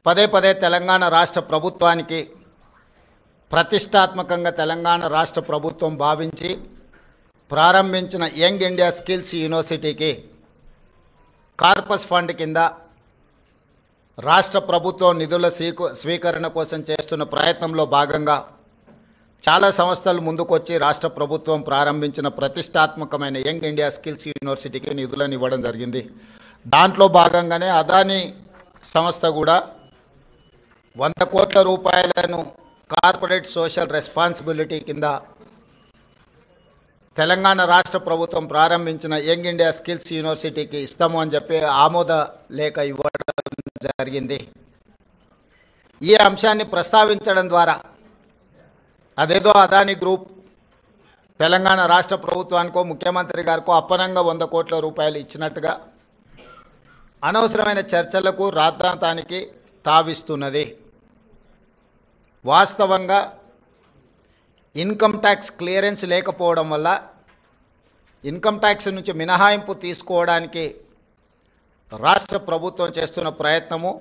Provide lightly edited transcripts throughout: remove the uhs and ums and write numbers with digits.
పదే పదే తెలంగాణ రాష్ట్ర ప్రభుత్వానికి ప్రతిష్టాత్మకంగా తెలంగాణ రాష్ట్ర ప్రభుత్వం భావించి ప్రారంభించిన యంగ్ ఇండియా స్కిల్స్ యూనివర్సిటీకి కార్పస్ ఫండ్ కింద రాష్ట్ర ప్రభుత్వం నిధుల స్వీకరణ కోసం చేస్తున్న ప్రయత్నంలో భాగంగా చాలా సంస్థలు ముందుకొచ్చి రాష్ట్ర ప్రభుత్వం ప్రారంభించిన ప్రతిష్టాత్మకమైన యంగ్ ఇండియా స్కిల్స్ యూనివర్సిటీకి నిధులను ఇవ్వడం జరిగింది. దాంట్లో భాగంగానే అదానీ సంస్థ కూడా 100 కోట్ల రూపాయలను కార్పొరేట్ సోషల్ రెస్పాన్సిబిలిటీ కింద తెలంగాణ రాష్ట్ర ప్రభుత్వం ప్రారంభించిన యంగ్ ఇండియా స్కిల్స్ యూనివర్సిటీకి ఇస్తాము అని చెప్పి ఆమోద లేఖ ఇవ్వడం జరిగింది. ఈ అంశాన్ని ప్రస్తావించడం ద్వారా అదేదో అదానీ గ్రూప్ తెలంగాణ రాష్ట్ర ప్రభుత్వానికో ముఖ్యమంత్రి గారికో అప్పనంగా 100 కోట్ల రూపాయలు ఇచ్చినట్టుగా అనవసరమైన చర్చలకు రాద్ధాంతానికి తావిస్తున్నది. వాస్తవంగా ఇన్కమ్ ట్యాక్స్ క్లియరెన్స్ లేకపోవడం వల్ల ఇన్కమ్ ట్యాక్స్ నుంచి మినహాయింపు తీసుకోవడానికి రాష్ట్ర ప్రభుత్వం చేస్తున్న ప్రయత్నము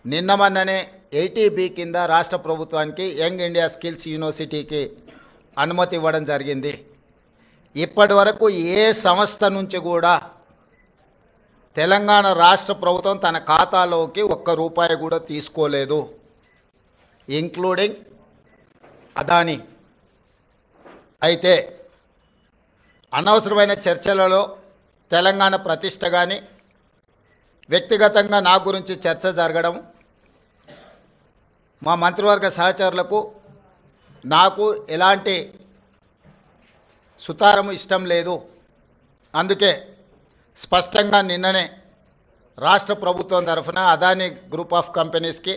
నిన్న మొన్ననే 80B కింద రాష్ట్ర ప్రభుత్వానికి యంగ్ ఇండియా స్కిల్స్ యూనివర్సిటీకి అనుమతి ఇవ్వడం జరిగింది. ఇప్పటి వరకు ఏ సంస్థ నుంచి కూడా తెలంగాణ రాష్ట్ర ప్రభుత్వం తన ఖాతాలోకి 1 రూపాయి కూడా తీసుకోలేదు, ఇంక్లూడింగ్ అదానీ. అయితే అనవసరమైన చర్చలలో తెలంగాణ ప్రతిష్ట కానీ వ్యక్తిగతంగా నా గురించి చర్చ జరగడం మా మంత్రివర్గ సహచరులకు నాకు ఎలాంటి సుతారము ఇష్టం లేదు. అందుకే స్పష్టంగా నిన్ననే రాష్ట్ర ప్రభుత్వం తరఫున అదానీ గ్రూప్ ఆఫ్ కంపెనీస్కి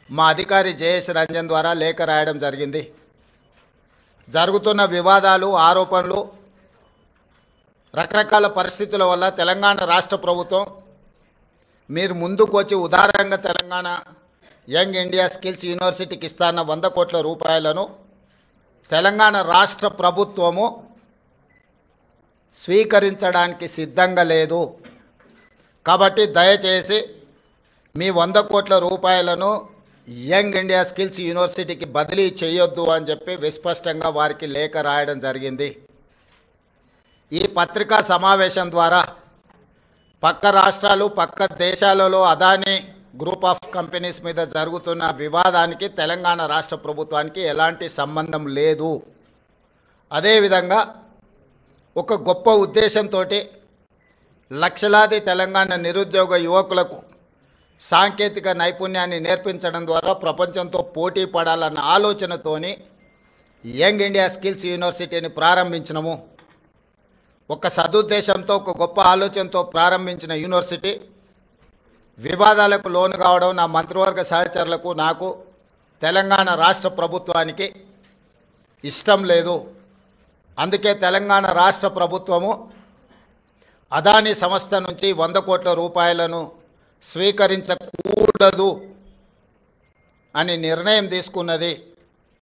మా అధికారి జయేష్ రంజన్ ద్వారా లేఖ రాయడం జరిగింది. జరుగుతున్న వివాదాలు, ఆరోపణలు, రకరకాల పరిస్థితుల వల్ల తెలంగాణ రాష్ట్ర ప్రభుత్వం మీరు ముందుకు వచ్చి ఉదారంగా తెలంగాణ యంగ్ ఇండియా స్కిల్స్ యూనివర్సిటీకి ఇస్తాన్న 100 కోట్ల రూపాయలను తెలంగాణ రాష్ట్ర ప్రభుత్వము స్వీకరించడానికి సిద్ధంగా లేదు. కాబట్టి దయచేసి మీ 100 కోట్ల రూపాయలను యంగ్ ఇండియా స్కిల్స్ యూనివర్సిటీకి బదిలీ చేయొద్దు అని చెప్పి విస్పష్టంగా వారికి లేఖ రాయడం జరిగింది. ఈ పత్రికా సమావేశం ద్వారా పక్క రాష్ట్రాలు, పక్క దేశాలలో అదానీ గ్రూప్ ఆఫ్ కంపెనీస్ మీద జరుగుతున్న వివాదానికి తెలంగాణ రాష్ట్ర ప్రభుత్వానికి ఎలాంటి సంబంధం లేదు. అదేవిధంగా ఒక గొప్ప ఉద్దేశంతో లక్షలాది తెలంగాణ నిరుద్యోగ యువకులకు సాంకేతిక నైపుణ్యాన్ని నేర్పించడం ద్వారా ప్రపంచంతో పోటీ పడాలన్న ఆలోచనతోని యంగ్ ఇండియా స్కిల్స్ యూనివర్సిటీని ప్రారంభించినము. ఒక సదుద్దేశంతో, ఒక గొప్ప ఆలోచనతో ప్రారంభించిన యూనివర్సిటీ వివాదాలకు లోను కావడం నా మంత్రివర్గ సహచరులకు, నాకు, తెలంగాణ రాష్ట్ర ప్రభుత్వానికి ఇష్టం లేదు. అందుకే తెలంగాణ రాష్ట్ర ప్రభుత్వము అదానీ సంస్థ నుంచి 100 కోట్ల రూపాయలను స్వీకరించకూడదు అని నిర్ణయం తీసుకున్నది.